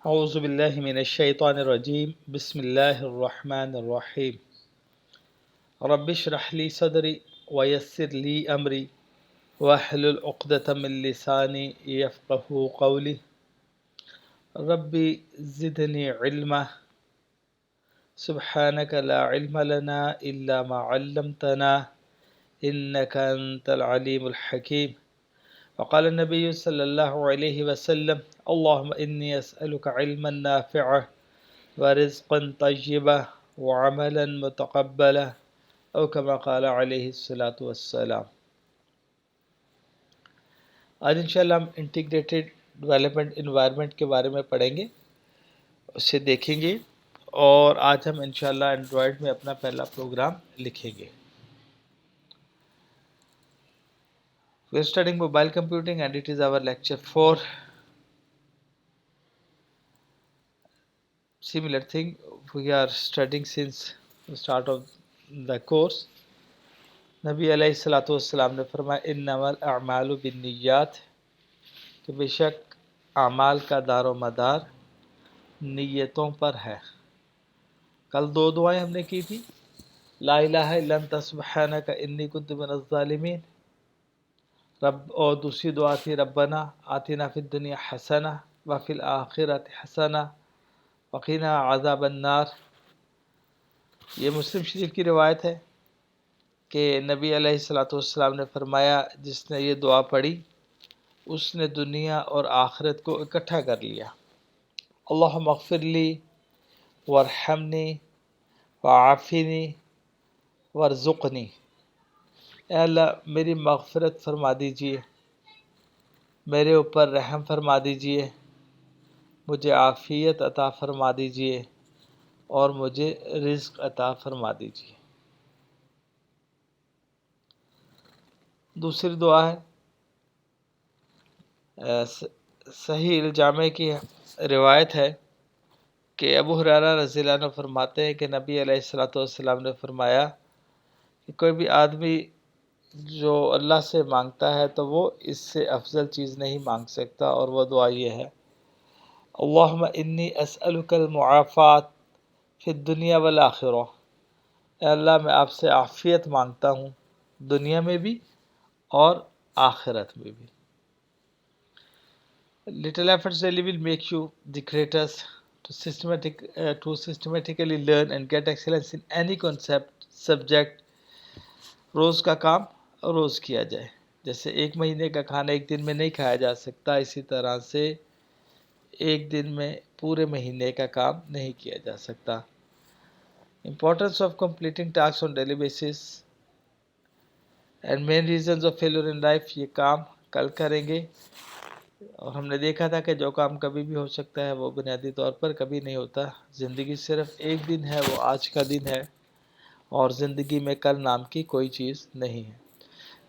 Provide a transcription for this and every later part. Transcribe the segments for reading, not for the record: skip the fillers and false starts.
औज़ु बिल्लाहि मिनश्शैतानिर्रजीम बिस्मिल्लाहिर्रहमानिर्रहीम रब्बिश्रह ली सदरी वयस्सिर ली अमरी वहलुल उक़दतम मिन लिसानी यफ़क़हू क़ौली रब्बी ज़िदनी इल्मा सुब्हानक ला इल्म लना इल्ला मा अल्लमतना इन्नका अंतल अलीमुल हकीम वक़ाल नबी सल्लल्लाहु अलैहि वसल्लम अल्लाहुम्मा इन्नी अस्अलुका इल्मन नाफ़िअ व रिज़्क़न तय्यबा व अमलन मुतक़ब्बला औ कमा क़ाल अलैहिस्सलातु वस्सलाम। आज इंशाअल्लाह हम इंटीग्रेटेड डेवलपमेंट इन्वायरमेंट के बारे में पढ़ेंगे, उसे देखेंगे और आज हम इंशाअल्लाह एंड्रॉयड में अपना पहला प्रोग्राम लिखेंगे। We are studying mobile computing and it is our lecture 4. Similar thing we are studying since the start of the course. नबी अलैहिस्सलातु वस्सलाम ने फरमाया इन्नमल अअमालु बिन्नियात, कि बेशक अमाल का दारो मदार नीयतों पर है। कल दो दुआएं हमने की थी, ला इलाहा इल्ला अंता सुब्हानका इन्नी कुन्तु मिनज़ ज़ालिमीन, रब, और दूसरी दुआ थी रब्बना आतिना फिद दुनिया हसना व फिल आखिरति हसना वक़िना अज़ाबन नार। ये मुस्लिम शरीफ की रिवायत है कि नबी अलैहिस्सलातु वस्सलाम ने फरमाया जिसने ये दुआ पढ़ी उसने दुनिया और आखिरत को इकट्ठा कर लिया। अल्लाहुम्मा अग़फ़िरली वरहमनी वआफ़िनी वरज़ुक़नी, ऐ अल्लाह मेरी मग़फ़िरत फरमा दीजिए, मेरे ऊपर रहम फरमा दीजिए, मुझे आफ़ियत अता फरमा दीजिए और मुझे रिज़्क़ अता फरमा दीजिए। दूसरी दुआ है सही जामे की रिवायत है कि अबू हुरैरा रज़ियल्लाहु अन्हु फरमाते हैं कि नबी अलैहिस्सलातु वस्सलाम ने फरमाया कि कोई भी आदमी जो अल्लाह से मांगता है तो वो इससे अफजल चीज़ नहीं मांग सकता, और वह दुआ ये है अल्लाहुम्मा इन्नी अस्अलुकल मुआफ़ात फ़िद दुनिया वल आखिरा, अल्लाह मैं आपसे आफ़ियत मांगता हूँ दुनिया में भी और आखिरत में भी। Little efforts daily will make you the greatest to systematically learn and get excellence in any concept subject। रोज़ का काम रोज़ किया जाए। जैसे एक महीने का खाना एक दिन में नहीं खाया जा सकता, इसी तरह से एक दिन में पूरे महीने का काम नहीं किया जा सकता। Importance of completing tasks on daily basis and main reasons of failure in life, ये काम कल करेंगे। और हमने देखा था कि जो काम कभी भी हो सकता है वो बुनियादी तौर पर कभी नहीं होता। ज़िंदगी सिर्फ़ एक दिन है, वो आज का दिन है, और ज़िंदगी में कल नाम की कोई चीज़ नहीं है।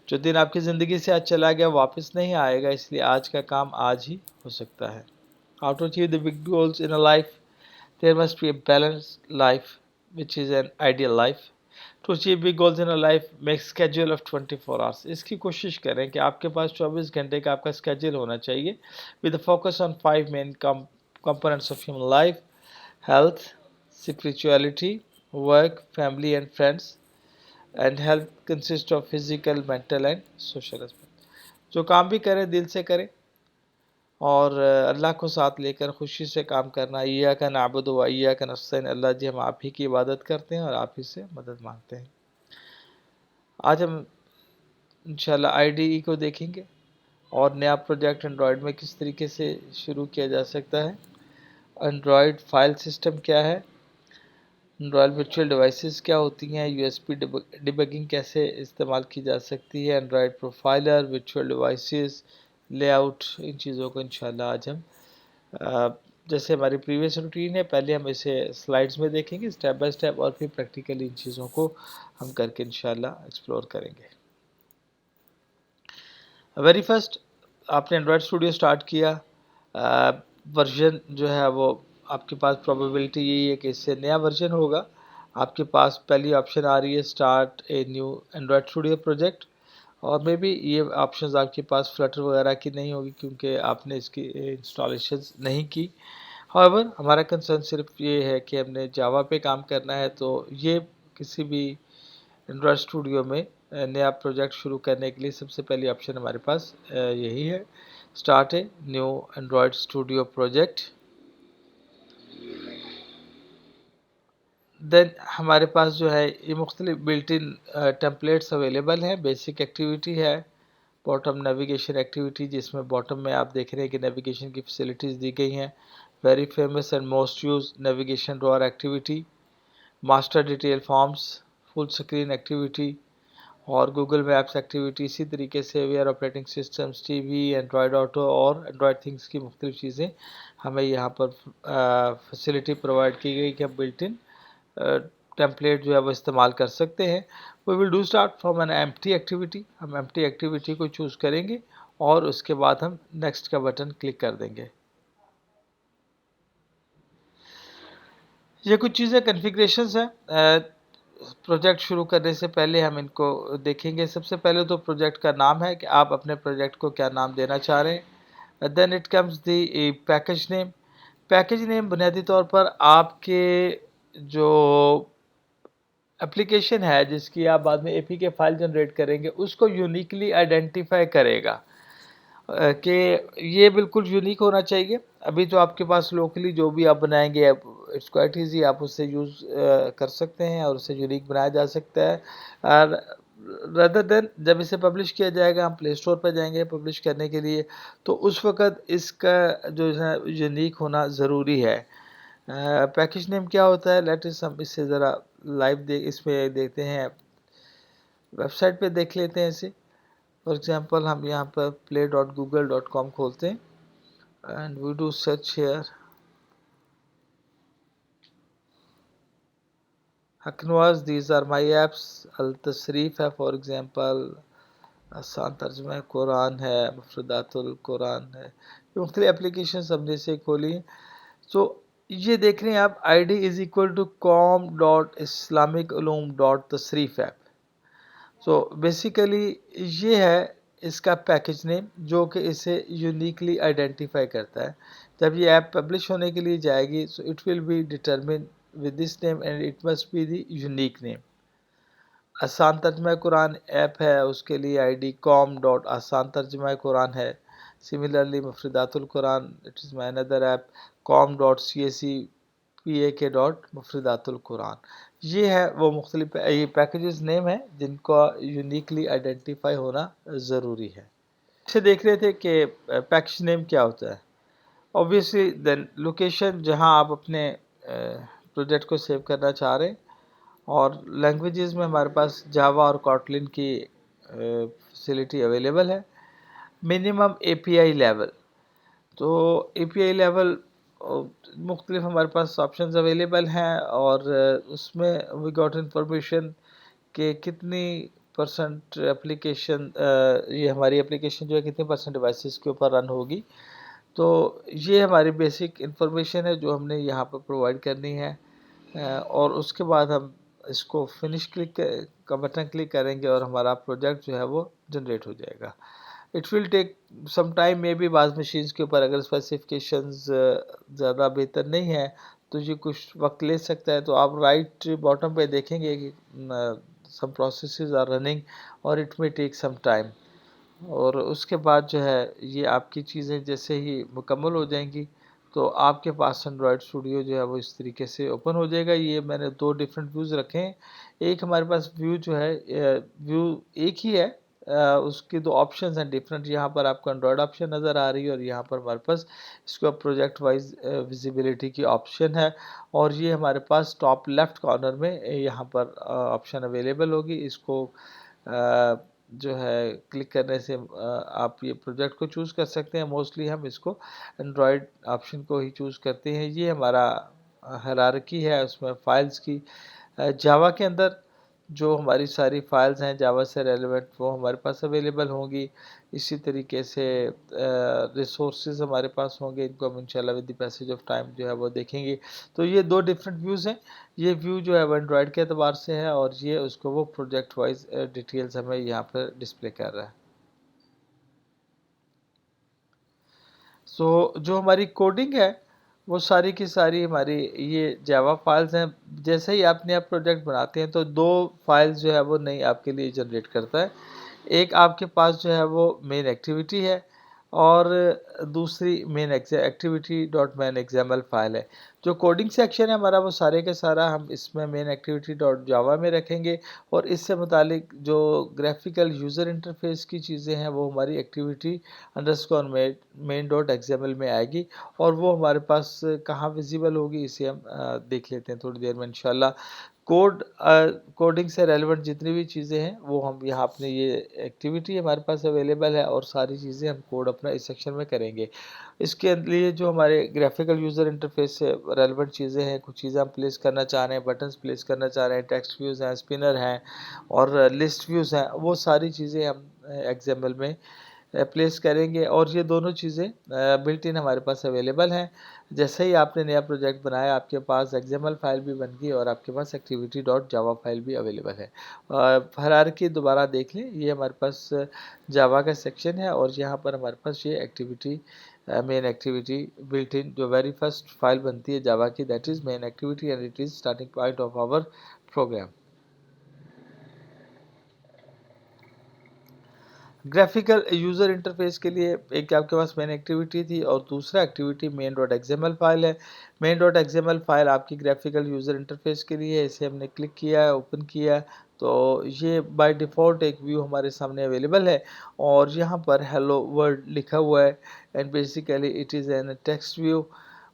जो दिन आपकी ज़िंदगी से आज चला गया वापस नहीं आएगा, इसलिए आज का काम आज ही हो सकता है। How to achieve the big goals in a life, there must be a balanced life which is an ideal life. To achieve big goals in a life make schedule of 24 hours. इसकी कोशिश करें कि आपके पास 24 घंटे का आपका schedule होना चाहिए with focus on 5 main components of human life, health, spirituality, work, family and friends. And health consist of physical, mental and social aspect. जो काम भी करें दिल से करें और अल्लाह को साथ लेकर खुशी से काम करना। इय्याका नअबुदु व इय्याका नस्तईन, अल्लाह जी हम आप ही की इबादत करते हैं और आप ही से मदद मांगते हैं। आज हम इंशाल्लाह आईडीई को देखेंगे और नया प्रोजेक्ट एंड्रॉयड में किस तरीके से शुरू किया जा सकता है, एंड्रॉयड फाइल सिस्टम क्या है, एंड्रॉयड वर्चुअल डिवाइसेस क्या होती हैं, यूएसबी डिबगिंग कैसे इस्तेमाल की जा सकती है, Android profiler, virtual devices, layout, इन चीज़ों को इंशाल्लाह आज हम जैसे हमारी प्रीवियस रूटीन है पहले हम इसे स्लाइड्स में देखेंगे स्टेप बाय स्टेप, और फिर प्रैक्टिकली इन चीज़ों को हम करके इंशाल्लाह एक्सप्लोर करेंगे। वेरी फर्स्ट आपने एंड्रॉयड स्टूडियो स्टार्ट किया, वर्जन जो है वो आपके पास प्रोबेबिलिटी यही है कि इससे नया वर्जन होगा। आपके पास पहली ऑप्शन आ रही है start a new Android Studio project, और मे बी ये ऑप्शंस आपके पास फ्लटर वगैरह की नहीं होगी क्योंकि आपने इसकी इंस्टॉलेशन नहीं की। हाउएवर हमारा कंसर्न सिर्फ ये है कि हमने जावा पे काम करना है, तो ये किसी भी एंड्रॉयड स्टूडियो में नया प्रोजेक्ट शुरू करने के लिए सबसे पहली ऑप्शन हमारे पास यही है, start a new Android Studio project. Then हमारे पास जो है ये मुख्तलिफ बिल्ट इन टेम्पलेट्स अवेलेबल हैं। बेसिक एक्टिविटी है, बॉटम नेविगेशन एक्टिविटी, जिसमें बॉटम में आप देख रहे हैं कि नेविगेशन की फैसिलिटीज़ दी गई हैं। Very famous and most use navigation drawer activity, master detail forms, full screen activity और गूगल मैप्स एक्टिविटी। इसी तरीके से Wear operating systems, TV, Android Auto और एंड्रॉयड थिंग्स की मुख्तलिफ चीज़ें हमें यहाँ पर फैसिलिटी प्रोवाइड की गई कि हम बिल्ट इन टेम्पलेट जो है वो इस्तेमाल कर सकते हैं। We will do start from an empty activity. हम एम्प्टी एक्टिविटी को चूज़ करेंगे और उसके बाद हम नेक्स्ट का बटन क्लिक कर देंगे। ये कुछ चीज़ें कन्फिग्रेशंस हैं प्रोजेक्ट शुरू करने से पहले हम इनको देखेंगे। सबसे पहले तो प्रोजेक्ट का नाम है कि आप अपने प्रोजेक्ट को क्या नाम देना चाह रहे हैं। Then it comes the package name. Package name बुनियादी तौर पर आपके जो एप्लीकेशन है जिसकी आप बाद में एपीके फाइल जनरेट करेंगे उसको यूनिकली आइडेंटिफाई करेगा कि ये बिल्कुल यूनिक होना चाहिए। अभी तो आपके पास लोकली जो भी आप बनाएंगे इट्स क्वाइट ईजी, आप उससे यूज़ कर सकते हैं और उससे यूनिक बनाया जा सकता है। और रदर देन जब इसे पब्लिश किया जाएगा, हम प्ले स्टोर पर जाएंगे पब्लिश करने के लिए, तो उस वक़्त इसका जो है यूनिक होना ज़रूरी है। पैकेज नेम क्या होता है, लेट अस हम इससे ज़रा लाइव इसमें देखते हैं, वेबसाइट पे देख लेते हैं इसे। फॉर एग्जांपल हम यहाँ पर play.google.com खोलते हैं and we do search here. Haqnawaz, these are my apps. अल तशरीफ है फॉर एग्जांपल, आसान तर्जुमा कुरान है, मुफरदातुल कुरान है। ये मुख्तलिफ एप्लीकेशन हमने से खोली हैं। सो ये देख रहे हैं आप, id is equal to com.islamiculum.tasrif app. So basically ये है इसका पैकेज नेम जो कि इसे यूनिकली आइडेंटिफाई करता है। जब ये ऐप पब्लिश होने के लिए जाएगी, so it will B determine with this name and it must be the unique name. आसान तर्जुमा कुरान ऐप है, उसके लिए आईडी com.asan-tarjuma-quran है। Similarly Mufradatul Quran, it is my another app com.cac.pak.मुफरदातुल कुरान। ये है वो मुख्तलिफ ये पैकेजेस नेम है जिनका यूनिकली आइडेंटिफाई होना ज़रूरी है। इसे देख रहे थे कि पैकेज नेम क्या होता है। ऑब्वियसली देन लोकेशन जहां आप अपने प्रोजेक्ट को सेव करना चाह रहे हैं, और लैंग्वेजेस में हमारे पास जावा और कॉटलिन की फैसिलिटी अवेलेबल है। मिनिमम एपीआई लेवल, तो एपीआई लेवल मुख्तलिफ हमारे पास ऑप्शंस अवेलेबल हैं और उसमें वी गॉट इन्फॉर्मेशन कि कितनी परसेंट एप्लीकेशन ये हमारी एप्लीकेशन जो है कितने परसेंट डिवाइसेस के ऊपर रन होगी। तो ये हमारी बेसिक इन्फॉर्मेशन है जो हमने यहाँ पर प्रोवाइड करनी है। और उसके बाद हम इसको फिनिश क्लिक का बटन क्लिक करेंगे और हमारा प्रोजेक्ट जो है वो जनरेट हो जाएगा। It will take some time, maybe बाज़ मशीन्स के ऊपर अगर स्पेसिफिकेशंस ज़्यादा बेहतर नहीं है तो ये कुछ वक्त ले सकता है। तो आप राइट बॉटम पे देखेंगे कि सम प्रोसेसेस आर रनिंग और it may take some time. और उसके बाद जो है ये आपकी चीज़ें जैसे ही मुकम्मल हो जाएंगी तो आपके पास एंड्रॉयड स्टूडियो जो है वो इस तरीके से ओपन हो जाएगा। ये मैंने दो डिफरेंट व्यूज़ रखे हैं। एक हमारे पास व्यू जो है व्यू एक ही है, उसकी दो ऑप्शंस हैं डिफरेंट। यहाँ पर आपको एंड्रॉयड ऑप्शन नज़र आ रही है और यहाँ पर हमारे पास इसको प्रोजेक्ट वाइज विजिबिलिटी की ऑप्शन है। और ये हमारे पास टॉप लेफ्ट कॉर्नर में यहाँ पर ऑप्शन अवेलेबल होगी। इसको जो है क्लिक करने से आप ये प्रोजेक्ट को चूज़ कर सकते हैं। मोस्टली हम इसको एंड्रॉयड ऑप्शन को ही चूज़ करते हैं। ये हमारा हायरार्की है उसमें फ़ाइल्स की। जावा के अंदर जो हमारी सारी फ़ाइल्स हैं जावा से रेलेवेंट वो हमारे पास अवेलेबल होंगी। इसी तरीके से रिसोर्सेज हमारे पास होंगे, इनको हम इंशाल्लाह with the passage of time जो है वो देखेंगे। तो ये दो डिफरेंट व्यूज़ हैं। ये व्यू जो है वो एंड्रॉयड के एतबार से है और ये उसको वो प्रोजेक्ट वाइज डिटेल्स हमें यहाँ पर डिस्प्ले कर रहा है। सो जो हमारी कोडिंग है वो सारी की सारी हमारी ये जावा फाइल्स हैं। जैसे ही आप नया प्रोजेक्ट बनाते हैं तो दो फाइल्स जो है वो नई आपके लिए जनरेट करता है। एक आपके पास जो है वो मेन एक्टिविटी है और दूसरी main activity dot main example file है। जो कोडिंग सेक्शन है हमारा वो सारे के सारा हम इसमें मेन एक्टिविटी डॉट जावा में रखेंगे और इससे मुतालिक जो ग्राफिकल यूज़र इंटरफेस की चीज़ें हैं वो हमारी activity underscore main dot XML में आएगी और वो हमारे पास कहाँ विजिबल होगी इसे हम देख लेते हैं थोड़ी देर में इंशाल्लाह। कोडिंग से रेलेवेंट जितनी भी चीज़ें हैं वो हम यहाँ अपने ये एक्टिविटी हमारे पास अवेलेबल है और सारी चीज़ें हम कोड अपना इस सेक्शन में करेंगे। इसके लिए जो हमारे ग्राफिकल यूज़र इंटरफेस से रेलेवेंट चीज़ें हैं, कुछ चीज़ें हम प्लेस करना चाह रहे हैं, बटन्स प्लेस करना चाह रहे हैं, टेक्स्ट व्यूज़ हैं, स्पिनर हैं और लिस्ट व्यूज़ हैं, वो सारी चीज़ें हम एक्सएमएल में प्लेस करेंगे और ये दोनों चीज़ें बिल्ट इन हमारे पास अवेलेबल हैं। जैसे ही आपने नया प्रोजेक्ट बनाया आपके पास एक्सएमएल फाइल भी बन गई और आपके पास एक्टिविटी डॉट जावा फाइल भी अवेलेबल है। हायरार्की दोबारा देख लें, ये हमारे पास जावा का सेक्शन है और यहाँ पर हमारे पास ये activity main activity built in जो वेरी फर्स्ट फाइल बनती है जावा की, that is main activity and it is starting point of our program. Graphical user interface के लिए एक आपके पास मेन एक्टिविटी थी और दूसरा activity main dot XML file है। मेन डॉट एक्सएमएल फाइल आपकी ग्राफिकल यूज़र इंटरफेस के लिए है। इसे हमने क्लिक किया है, ओपन किया है, तो ये बाय डिफ़ॉल्ट एक व्यू हमारे सामने अवेलेबल है और यहाँ पर हेलो वर्ल्ड लिखा हुआ है and basically it is an text view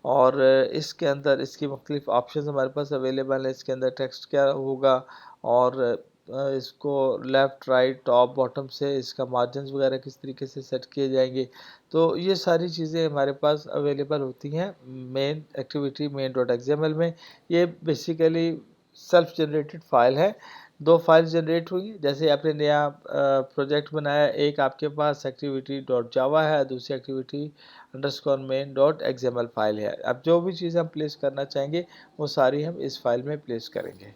और इसके अंदर इसकी मुख्तलिफ ऑप्शन हमारे पास अवेलेबल है। इसके अंदर टेक्स्ट क्या होगा और इसको लेफ़्ट राइट टॉप बॉटम से इसका मार्जिन्स वगैरह किस तरीके से सेट किए जाएंगे, तो ये सारी चीज़ें हमारे पास अवेलेबल होती हैं main activity main dot XML में। ये बेसिकली सेल्फ जनरेटेड फाइल है। दो फाइल जनरेट हुई, जैसे आपने नया प्रोजेक्ट बनाया, एक आपके पास एक्टिविटी डॉट जावा है, दूसरी activity underscore main dot XML file है। अब जो भी चीज़ हम प्लेस करना चाहेंगे वो सारी हम इस फाइल में प्लेस करेंगे।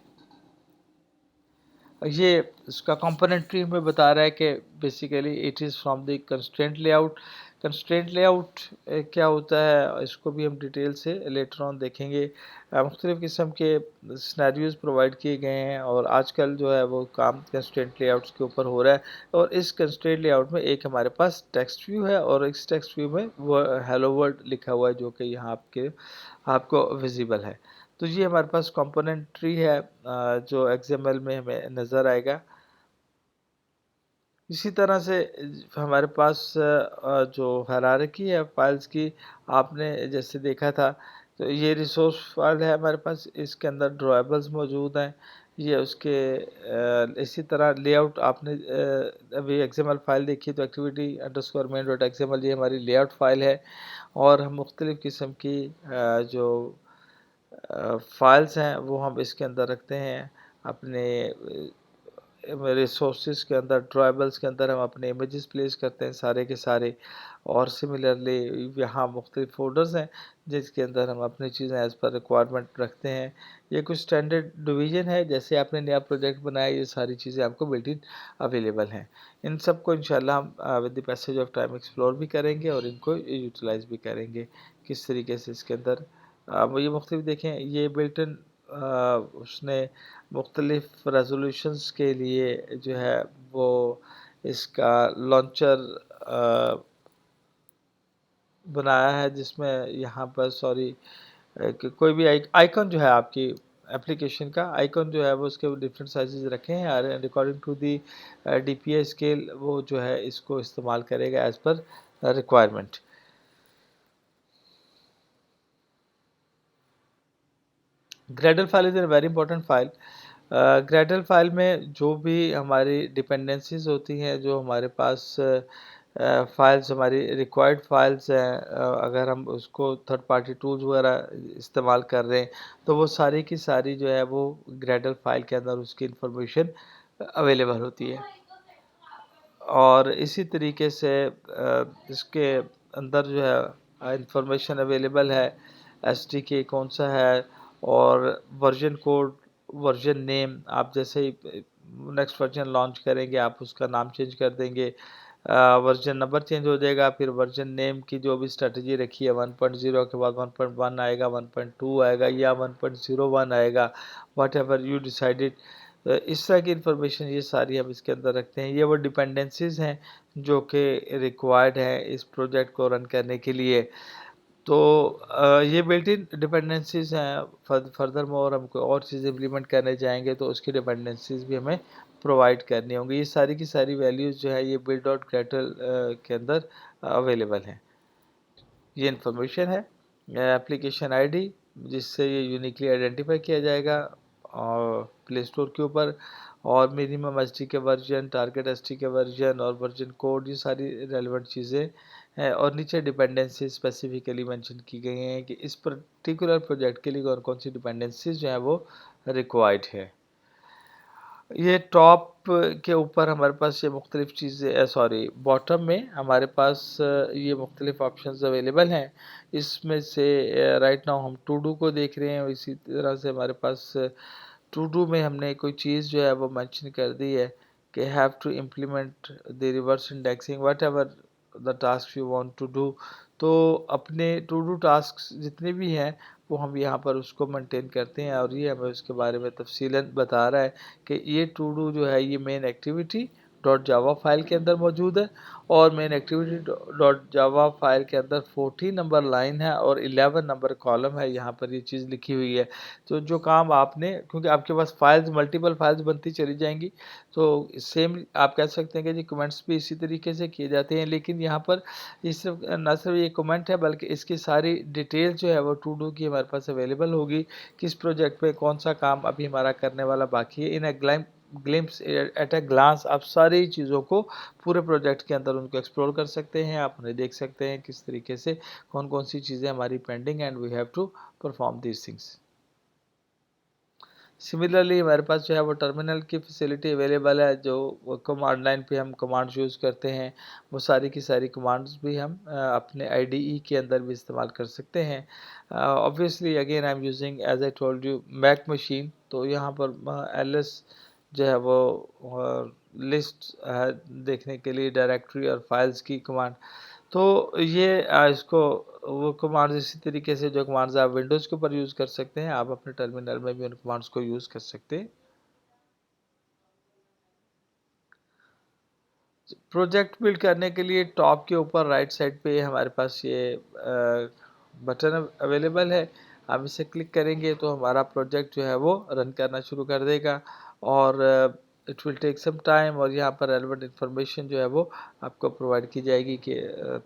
ये इसका कंपोनेंट ट्री में बता रहा है कि basically it is from the constraint layout. Constraint layout क्या होता है इसको भी हम डिटेल से लेटर ऑन देखेंगे। मुख्तलिफ़ किस्म के सिनेरियोज़ प्रोवाइड किए गए हैं और आजकल जो है वो काम कंस्ट्रेंट लेआउट्स के ऊपर हो रहा है और इस कंस्ट्रेंट लेआउट में एक हमारे पास टेक्स्ट व्यू है और इस टेक्स्ट व्यू में वो हेलो वर्ल्ड लिखा हुआ है जो कि यहाँ आपको विजिबल है। तो ये हमारे पास कंपोनेंट ट्री है जो एक्सएमएल में हमें नज़र आएगा। इसी तरह से हमारे पास जो हायरार्की है फाइल्स की, आपने जैसे देखा था, तो ये रिसोर्स फाइल है हमारे पास, इसके अंदर ड्रॉएबल्स मौजूद हैं। ये उसके इसी तरह लेआउट आपने अभी एक्सएमएल फाइल देखी तो activity underscore main dot XML ये हमारी लेआउट फाइल है और हम मुख्तलिफ़ किस्म की जो फाइल्स हैं वो हम इसके अंदर रखते हैं। अपने रिसोर्सेज के अंदर ड्राइबल्स के अंदर हम अपने इमेजेस प्लेस करते हैं सारे के सारे और सिमिलरली यहाँ मुख्तलिफ फोल्डर्स हैं जिसके अंदर हम अपनी चीज़ें एज़ पर रिक्वायरमेंट रखते हैं। ये कुछ स्टैंडर्ड डिवीजन है, जैसे आपने नया प्रोजेक्ट बनाया ये सारी चीज़ें आपको बिल्ट इन अवेलेबल हैं। इन सब को इंशाल्लाह हम with the passage of time explore भी करेंगे और इनको यूटिलाइज़ भी करेंगे किस तरीके से इसके अंदर ये मुख्तलिफ देखें। ये बिल्ट इन उसने मुख्तलिफ़ रेज़ोल्यूशंस के लिए जो है वो इसका लॉन्चर बनाया है जिसमें यहाँ पर सॉरी कि कोई भी आइकन जो है आपकी एप्लीकेशन का आइकन जो है वो उसके डिफरेंट साइजेस रखे हैं और according to the DPI scale वो जो है इसको इस्तेमाल करेगा as per requirement. Gradle file is a very important file. Gradle file में जो भी हमारी डिपेंडेंसीज होती हैं, जो हमारे पास फाइल्स हमारी रिक्वायर्ड फाइल्स हैं, अगर हम उसको थर्ड पार्टी टूल्स वगैरह इस्तेमाल कर रहे हैं तो वो सारी की सारी जो है वो ग्रेडल फाइल के अंदर उसकी इंफॉर्मेशन अवेलेबल होती है। और इसी तरीके से इसके अंदर जो है इंफॉर्मेशन अवेलेबल है, एसडीके कौन सा है और वर्जन कोड, वर्जन नेम, आप जैसे ही नेक्स्ट वर्जन लॉन्च करेंगे आप उसका नाम चेंज कर देंगे। वर्जन नंबर चेंज हो जाएगा, फिर वर्जन नेम की जो भी स्ट्रेटजी रखी है 1.0 के बाद 1.1 आएगा, 1.2 आएगा या 1.01 आएगा, वट एवर यू डिसाइडेड। इस तरह की इंफॉर्मेशन ये सारी हम इसके अंदर रखते हैं। ये वो डिपेंडेंसीज हैं जो कि रिक्वायर्ड है इस प्रोजेक्ट को रन करने के लिए। तो ये बिल्ट इन डिपेंडेंसीज हैं। फर्दर मोर हम कोई और चीज़ इम्प्लीमेंट करने जाएंगे तो उसकी डिपेंडेंसीज भी हमें प्रोवाइड करनी होंगी। ये सारी की सारी वैल्यूज़ जो है ये बिल्ड डॉट ग्रेटल के अंदर अवेलेबल हैं। ये इन्फॉर्मेशन है एप्लीकेशन आईडी जिससे ये यूनिकली आइडेंटिफाई किया जाएगा और प्ले स्टोर के ऊपर, और मिनिमम एच के वर्जन, टारगेट एच के वर्जन और वर्जन कोड, ये सारी रेलिवेंट चीज़ें हैं। और नीचे डिपेंडेंसी स्पेसिफिकली मेंशन की गई हैं कि इस पर्टिकुलर प्रोजेक्ट के लिए कौन कौन सी डिपेंडेंसीज जो है वो रिक्वायर्ड है। ये टॉप के ऊपर हमारे पास ये मुख्तलिफ़ चीज़ें, सॉरी बॉटम में हमारे पास ये मुख्तलिफ़ ऑप्शंस अवेलेबल हैं। इसमें से राइट नाउ हम टू डू को देख रहे हैं, और इसी तरह से हमारे पास टू डू में हमने कोई चीज़ जो है वो मेंशन कर दी है कि have to implement the reverse indexing whatever the task you want to do. तो अपने टू डू टास्क जितने भी हैं वो हम यहाँ पर उसको मेंटेन करते हैं, और ये हमें उसके बारे में तफसीलन बता रहा है कि ये टू डू जो है ये main activity dot Java file के अंदर मौजूद है, और main activity dot Java file के अंदर 14 नंबर लाइन है और 11 नंबर कॉलम है। यहाँ पर ये चीज़ लिखी हुई है। तो जो काम आपने, क्योंकि आपके पास फाइल्स मल्टीपल फाइल्स बनती चली जाएंगी, तो सेम आप कह सकते हैं कि जी कमेंट्स भी इसी तरीके से किए जाते हैं, लेकिन यहाँ पर ये सिर्फ न सिर्फ ये कमेंट है बल्कि इसकी सारी डिटेल जो है वो टू डू की हमारे पास अवेलेबल होगी। किस प्रोजेक्ट पे कौन सा काम अभी हमारा करने वाला बाकी है, in a glimpse at a glance आप सारी चीज़ों को पूरे प्रोजेक्ट के अंदर उनको एक्सप्लोर कर सकते हैं। आप उन्हें देख सकते हैं किस तरीके से कौन कौन सी चीज़ें हमारी pending and we have to perform these things. Similarly हमारे पास जो है वो टर्मिनल की फैसिलिटी अवेलेबल है, जो कमांड लाइन पे हम कमांड्स यूज़ करते हैं वो सारी की सारी कमांड्स भी हम अपने आईडीई के अंदर भी इस्तेमाल कर सकते हैं। Obviously again I am using as I told you Mac machine, तो यहाँ पर एलएस जो है वो लिस्ट है देखने के लिए, डायरेक्टरी और फाइल्स की कमांड। तो ये इसको वो कमांड्स इसी तरीके से जो कमांड्स आप विंडोज़ के ऊपर यूज़ कर सकते हैं, आप अपने टर्मिनल में भी उन कमांड्स को यूज़ कर सकते हैं। प्रोजेक्ट बिल्ड करने के लिए टॉप के ऊपर राइट साइड पे हमारे पास ये बटन अवेलेबल है। हम इसे क्लिक करेंगे तो हमारा प्रोजेक्ट जो है वो रन करना शुरू कर देगा, और it will take some time, और यहाँ पर रेलेवेंट इन्फॉर्मेशन जो है वो आपको प्रोवाइड की जाएगी कि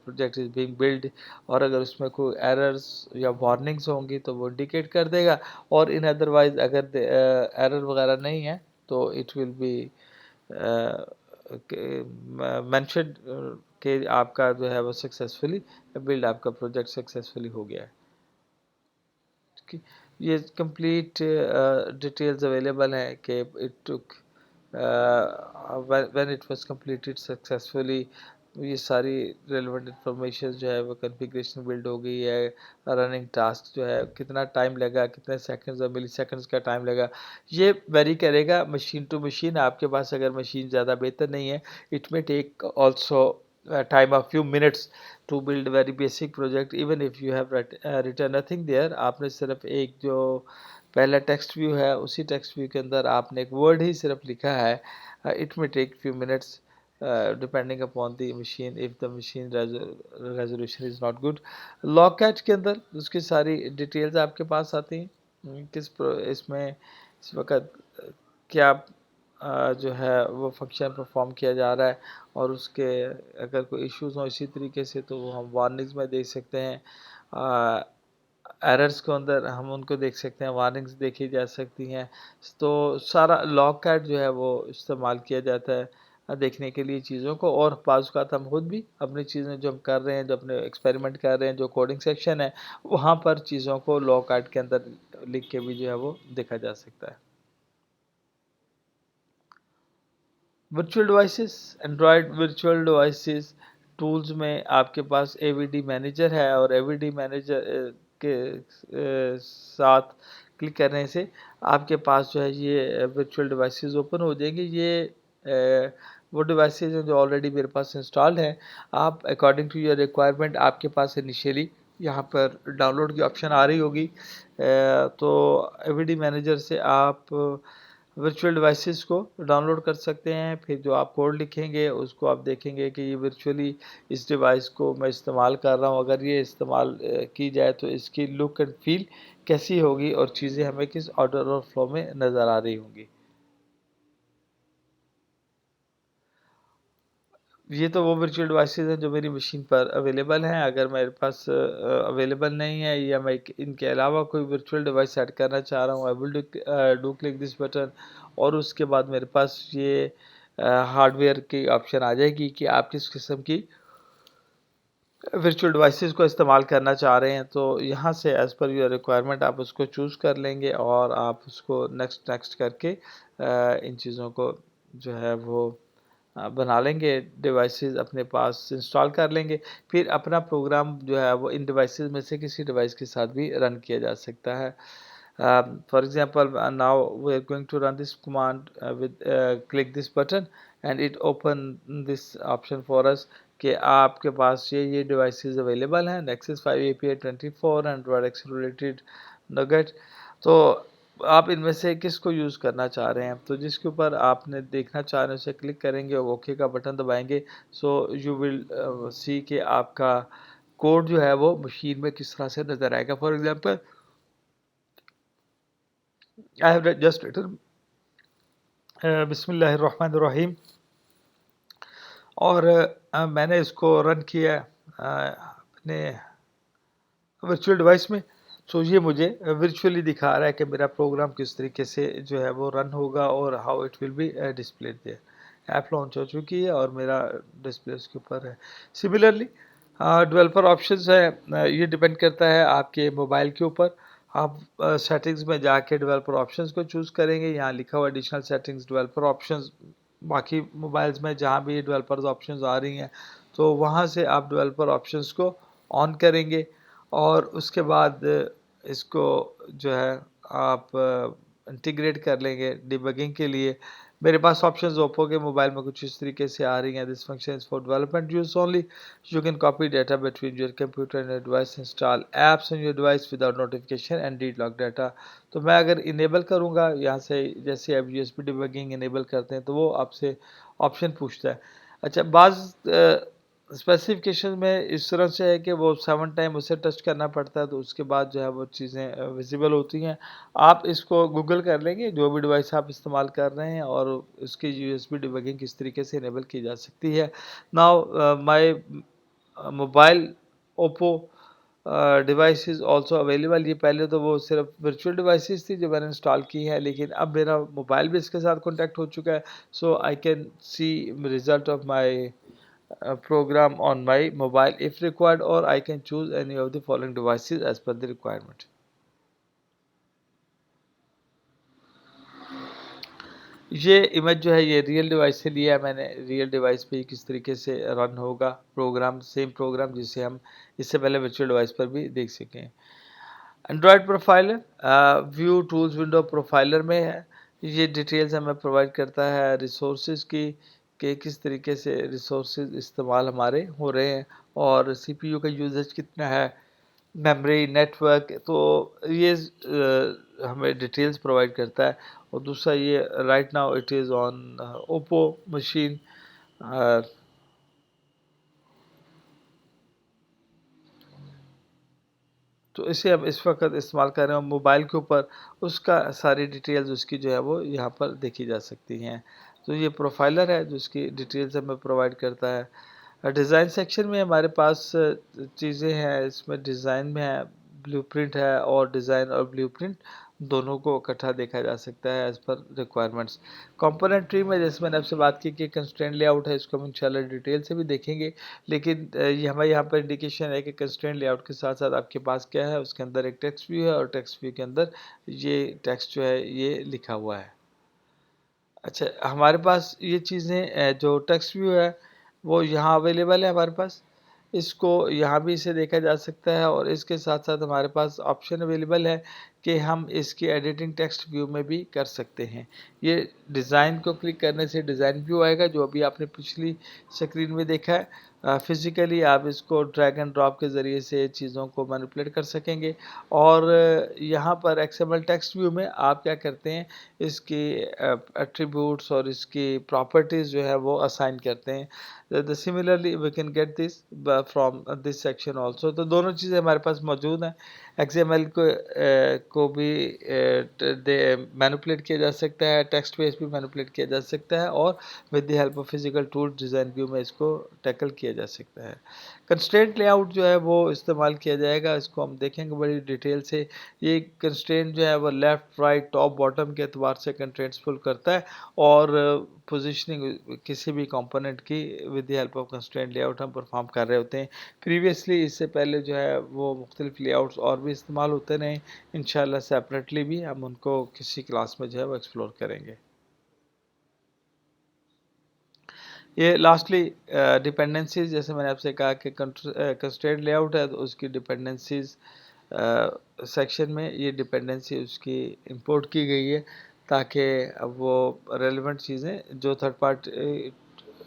प्रोजेक्ट इज़ बीइंग बिल्ड, और अगर उसमें कोई एरर्स या वार्निंग्स होंगी तो वो इंडिकेट कर देगा, और इन अदरवाइज अगर एरर वगैरह नहीं है तो इट विल बी मेंशन कि आपका जो है वो सक्सेसफुली बिल्ड, आपका प्रोजेक्ट सक्सेसफुली हो गया है। कि ये कंप्लीट डिटेल्स अवेलेबल हैं कि it took when it was completed successfully. ये सारी रेलेवेंट इंफॉर्मेशन जो है वो कॉन्फ़िगरेशन बिल्ड हो गई है, रनिंग टास्क जो है कितना टाइम लगा, कितने सेकंड्स और मिली सेकंड्स का टाइम लगा, ये वेरी करेगा मशीन टू मशीन। आपके पास अगर मशीन ज़्यादा बेहतर नहीं है, it may take also time of few minutes to build very basic project even if you have written nothing there। आपने सिर्फ एक जो पहला टेक्स्ट व्यू है उसी टेक्स्ट व्यू के अंदर आपने एक वर्ड ही सिर्फ लिखा है, it may take few minutes depending upon the machine if the machine resolution is not good. लॉकैट के अंदर उसकी सारी डिटेल्स आपके पास आती हैं, इसमें इस वक्त क्या जो है वो फंक्शन परफॉर्म किया जा रहा है, और उसके अगर कोई इश्यूज हो इसी तरीके से तो वो हम वार्निंग्स में देख सकते हैं। एरर्स को अंदर हम उनको देख सकते हैं, वार्निंग्स देखी जा सकती हैं। तो सारा लॉग कैट जो है वो इस्तेमाल किया जाता है देखने के लिए चीज़ों को, और बाज़ औक़ात हम खुद भी अपनी चीज़ें जो हम कर रहे हैं, जो अपने एक्सपेरिमेंट कर रहे हैं, जो कोडिंग सेक्शन है वहाँ पर चीज़ों को लॉग कैट के अंदर लिख के भी जो है वो देखा जा सकता है। Virtual devices, Android virtual devices tools में आपके पास एवीडी मैनेजर है, और एवीडी मैनेजर के साथ क्लिक करने से आपके पास जो है ये वर्चुअल डिवाइसेस ओपन हो जाएंगे। ये वो डिवाइसेज हैं जो ऑलरेडी मेरे पास इंस्टॉल्ड हैं। आप अकॉर्डिंग टू योर रिक्वायरमेंट आपके पास इनिशियली यहाँ पर डाउनलोड की ऑप्शन आ रही होगी। तो एवीडी मैनेजर से आप वर्चुअल डिवाइसेस को डाउनलोड कर सकते हैं। फिर जो आप कोड लिखेंगे उसको आप देखेंगे कि ये वर्चुअली इस डिवाइस को मैं इस्तेमाल कर रहा हूँ, अगर ये इस्तेमाल की जाए तो इसकी लुक एंड फील कैसी होगी और चीज़ें हमें किस ऑर्डर और फ्लो में नज़र आ रही होंगी। ये तो वो वर्चुअल डिवाइसेस हैं जो मेरी मशीन पर अवेलेबल हैं। अगर मेरे पास अवेलेबल नहीं है या मैं इनके अलावा कोई वर्चुअल डिवाइस ऐड करना चाह रहा हूँ, I will do click this button और उसके बाद मेरे पास ये हार्डवेयर की ऑप्शन आ जाएगी कि आप किस किस्म की वर्चुअल डिवाइसेस को इस्तेमाल करना चाह रहे हैं। तो यहाँ से एज़ पर योर रिक्वायरमेंट आप उसको चूज़ कर लेंगे और आप उसको नेक्स्ट नेक्स्ट करके इन चीज़ों को जो है वो बना लेंगे, डिवाइसेस अपने पास इंस्टॉल कर लेंगे। फिर अपना प्रोग्राम जो है वो इन डिवाइसेस में से किसी डिवाइस के साथ भी रन किया जा सकता है। For example now we are going to run this command with click this button and it open this option for us कि आपके पास ये डिवाइसेस अवेलेबल हैं, Nexus 5 API 24 Android accelerated Nougat. तो आप इनमें से किसको यूज़ करना चाह रहे हैं, तो जिसके ऊपर आपने देखना चाह रहे हैं उसे क्लिक करेंगे और ओके का बटन दबाएंगे। सो यू विल सी कि आपका कोड जो है वो मशीन में किस तरह से नज़र आएगा। For example I have just written बिस्मिल्लाहिर्रहमानिर्रहीम और मैंने इसको रन किया अपने वर्चुअल डिवाइस में। सो ये मुझे वर्चुअली दिखा रहा है कि मेरा प्रोग्राम किस तरीके से जो है वो रन होगा और how it will be displayed there. App launch हो चुकी है और मेरा डिस्प्ले उसके ऊपर है। सिमिलरली डेवलपर ऑप्शंस है, ये डिपेंड करता है आपके मोबाइल के ऊपर। आप सेटिंग्स में जाके डेवलपर ऑप्शंस को चूज़ करेंगे, यहाँ लिखा हुआ एडिशनल सेटिंग्स डेवलपर ऑप्शंस। बाकी मोबाइल्स में जहाँ भी डेवलपर्स ऑप्शंस आ रही हैं तो वहाँ से आप डेवलपर ऑप्शंस को ऑन करेंगे और उसके बाद इसको जो है आप इंटीग्रेट कर लेंगे डिबगिंग के लिए। मेरे पास ऑप्शंस ओप्पो के मोबाइल में कुछ इस तरीके से आ रही हैं। This function is for development use only, you can copy data between your computer and your device, install apps on your device without notification and read log data. तो मैं अगर इनेबल करूँगा यहाँ से, जैसे आप यूएसबी डिबगिंग इनेबल करते हैं तो वो आपसे ऑप्शन पूछता है। अच्छा, बाज़ स्पेसिफिकेशन में इस तरह से है कि वो 7 टाइम उसे टच करना पड़ता है तो उसके बाद जो है वो चीज़ें विजिबल होती हैं। आप इसको गूगल कर लेंगे जो भी डिवाइस आप इस्तेमाल कर रहे हैं और उसकी यूएसबी डिबगिंग किस तरीके से इनेबल की जा सकती है। Now my mobile Oppo device is also available. ये पहले तो वो सिर्फ वर्चुअल डिवाइसेस थी जो मैंने इंस्टॉल की हैं, लेकिन अब मेरा मोबाइल भी इसके साथ कॉन्टैक्ट हो चुका है। So I can see result of my program on my mobile if required, or I can choose any of the following devices as per the requirement. ये इमेज जो है ये रियल डिवाइस से लिया है मैंने। रियल डिवाइस पे किस तरीके से रन होगा प्रोग्राम, सेम प्रोग्राम जिसे हम इससे पहले वर्चुअल डिवाइस पर भी देख सकें। Android profiler view tools window profiler में है। ये डिटेल्स हमें प्रोवाइड करता है रिसोर्सेज की कि किस तरीके से रिसोर्सेज इस्तेमाल हमारे हो रहे हैं और सीपीयू का यूजेज कितना है, मेमोरी, नेटवर्क। तो ये हमें डिटेल्स प्रोवाइड करता है। और दूसरा ये right now it is on Oppo machine. तो इसे हम इस वक्त इस्तेमाल कर रहे हैं मोबाइल के ऊपर, उसका सारी डिटेल्स उसकी जो है वो यहाँ पर देखी जा सकती हैं। तो ये प्रोफाइलर है जो इसकी डिटेल्स हमें प्रोवाइड करता है। डिज़ाइन सेक्शन में हमारे पास चीज़ें हैं, इसमें डिज़ाइन में है, ब्लूप्रिंट है और डिज़ाइन और ब्लूप्रिंट दोनों को इकट्ठा देखा जा सकता है as per requirements. Component tree में जैसे मैंने आपसे बात की कि कंस्ट्रेंट लेआउट है, इसको हम इंशाल्लाह डिटेल से भी देखेंगे, लेकिन ये हमें यहाँ पर इंडिकेशन है कि कंस्ट्रेंट लेआउट के साथ साथ आपके पास क्या है, उसके अंदर एक टेक्स्ट व्यू है और टेक्स्ट व्यू के अंदर ये टेक्स्ट जो है ये लिखा हुआ है। अच्छा, हमारे पास ये चीज़ें जो टेक्स्ट व्यू है वो यहाँ अवेलेबल है हमारे पास। इसको यहाँ भी इसे देखा जा सकता है, और इसके साथ साथ हमारे पास ऑप्शन अवेलेबल है कि हम इसकी एडिटिंग टेक्स्ट व्यू में भी कर सकते हैं। ये डिज़ाइन को क्लिक करने से डिज़ाइन व्यू आएगा, जो अभी आपने पिछली स्क्रीन में देखा है। फिज़िकली आप इसको ड्रैग एंड ड्रॉप के ज़रिए से चीज़ों को मैनिपुलेट कर सकेंगे। और यहाँ पर एक्सएमएल टेक्स्ट व्यू में आप क्या करते हैं, इसकी एट्रीब्यूट्स और इसकी प्रॉपर्टीज़ जो है वो असाइन करते हैं। Similarly we can get this from this section also. तो दोनों चीज़ें हमारे पास मौजूद हैं। एक्सएमएल को भी मैनिपुलेट किया जा सकता है, टेक्स्ट बेस भी मैनिपुलेट किया जा सकता है, और with the help of physical tool design view में इसको टैकल किया जा सकता है। कंस्ट्रेंट लेआउट जो है वो इस्तेमाल किया जाएगा, इसको हम देखेंगे बड़ी डिटेल से। ये कंस्ट्रेंट जो है वो लेफ़्ट, राइट, टॉप, बॉटम के एतबार से कंस्ट्रेंट्स पुल करता है, और पोजीशनिंग किसी भी कंपोनेंट की with the help of constraint layout हम परफॉर्म कर रहे होते हैं। प्रीवियसली इससे पहले जो है वो मुख्तलिफ लेआउट्स और भी इस्तेमाल होते रहे, इंशाल्लाह सेपरेटली भी हम उनको किसी क्लास में जो है वो एक्सप्लोर करेंगे। ये लास्टली डिपेंडेंसीज, जैसे मैंने आपसे कहा कि कंस्ट्रेंट लेआउट है तो उसकी डिपेंडेंसीज सेक्शन में ये डिपेंडेंसी उसकी इंपोर्ट की गई है, ताकि अब वो रेलेवेंट चीज़ें जो थर्ड पार्टी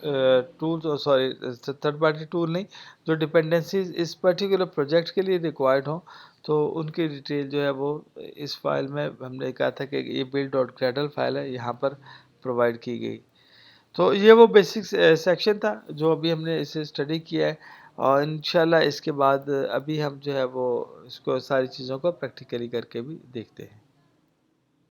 टूल्स, और सॉरी थर्ड पार्टी टूल नहीं, जो डिपेंडेंसीज इस पर्टिकुलर प्रोजेक्ट के लिए रिक्वायर्ड हो, तो उनकी डिटेल जो है वो इस फाइल में हमने कहा था कि ये build डॉट ग्रेडल फाइल है, यहाँ पर प्रोवाइड की गई। तो ये वो बेसिक सेक्शन था जो अभी हमने इसे स्टडी किया है, और इंशाल्लाह इसके बाद अभी हम जो है वो इसको सारी चीज़ों को प्रैक्टिकली करके भी देखते हैं।